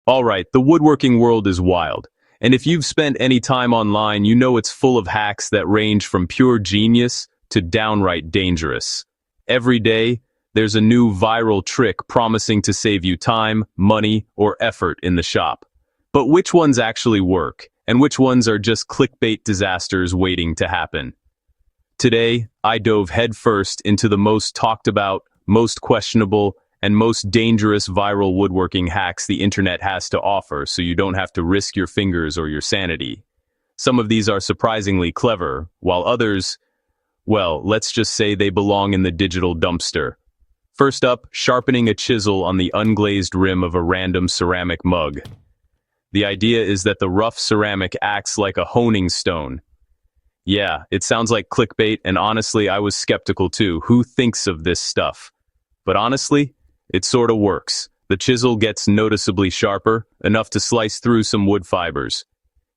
Alright, the woodworking world is wild. And if you've spent any time online, you know it's full of hacks that range from pure genius to downright dangerous. Every day, there's a new viral trick promising to save you time, money, or effort in the shop. But which ones actually work, and which ones are just clickbait disasters waiting to happen? Today, I dove headfirst into the most talked about, most questionable, and most dangerous viral woodworking hacks the internet has to offer, so you don't have to risk your fingers or your sanity. Some of these are surprisingly clever, while others, well, let's just say they belong in the digital dumpster. First up, sharpening a chisel on the unglazed rim of a random ceramic mug. The idea is that the rough ceramic acts like a honing stone. Yeah, it sounds like clickbait, and honestly, I was skeptical too. Who thinks of this stuff? But honestly, it sorta works. The chisel gets noticeably sharper, enough to slice through some wood fibers.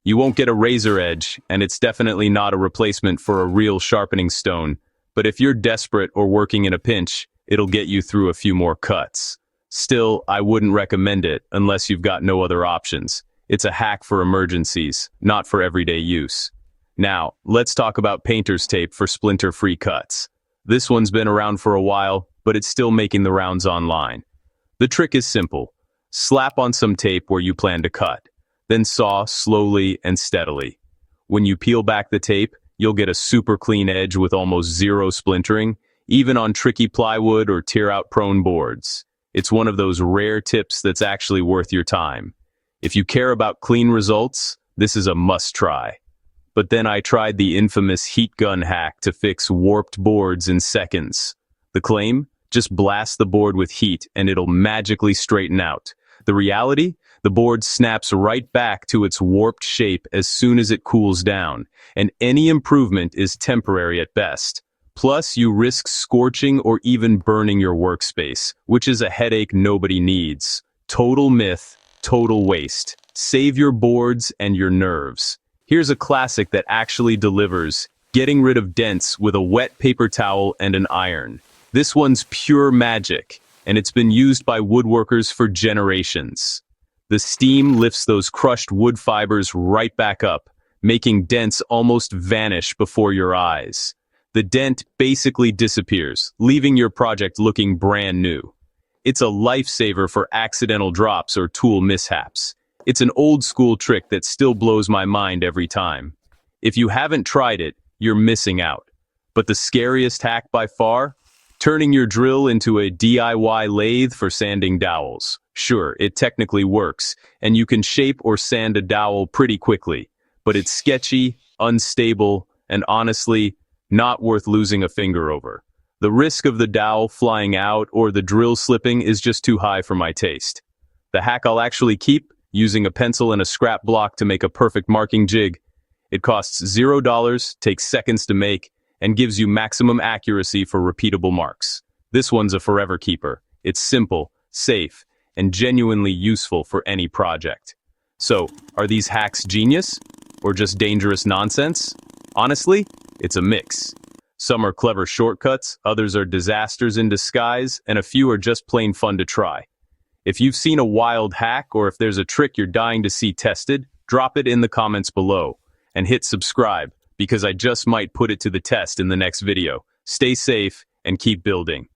You won't get a razor edge, and it's definitely not a replacement for a real sharpening stone. But if you're desperate or working in a pinch, it'll get you through a few more cuts. Still, I wouldn't recommend it unless you've got no other options. It's a hack for emergencies, not for everyday use. Now, let's talk about painter's tape for splinter-free cuts. This one's been around for a while, but it's still making the rounds online. The trick is simple. Slap on some tape where you plan to cut, then saw slowly and steadily. When you peel back the tape, you'll get a super clean edge with almost zero splintering, even on tricky plywood or tear-out prone boards. It's one of those rare tips that's actually worth your time. If you care about clean results, this is a must-try. But then I tried the infamous heat gun hack to fix warped boards in seconds. The claim? Just blast the board with heat and it'll magically straighten out. The reality? The board snaps right back to its warped shape as soon as it cools down, and any improvement is temporary at best. Plus, you risk scorching or even burning your workspace, which is a headache nobody needs. Total myth, total waste. Save your boards and your nerves. Here's a classic that actually delivers: getting rid of dents with a wet paper towel and an iron. This one's pure magic, and it's been used by woodworkers for generations. The steam lifts those crushed wood fibers right back up, making dents almost vanish before your eyes. The dent basically disappears, leaving your project looking brand new. It's a lifesaver for accidental drops or tool mishaps. It's an old-school trick that still blows my mind every time. If you haven't tried it, you're missing out. But the scariest hack by far? Turning your drill into a DIY lathe for sanding dowels. Sure, it technically works, and you can shape or sand a dowel pretty quickly, but it's sketchy, unstable, and honestly, not worth losing a finger over. The risk of the dowel flying out or the drill slipping is just too high for my taste. The hack I'll actually keep: using a pencil and a scrap block to make a perfect marking jig. It costs $0, takes seconds to make, and gives you maximum accuracy for repeatable marks. This one's a forever keeper. It's simple, safe, and genuinely useful for any project. So, are these hacks genius? Or just dangerous nonsense? Honestly, it's a mix. Some are clever shortcuts, others are disasters in disguise, and a few are just plain fun to try. If you've seen a wild hack, or if there's a trick you're dying to see tested, drop it in the comments below. And hit subscribe, because I just might put it to the test in the next video. Stay safe and keep building.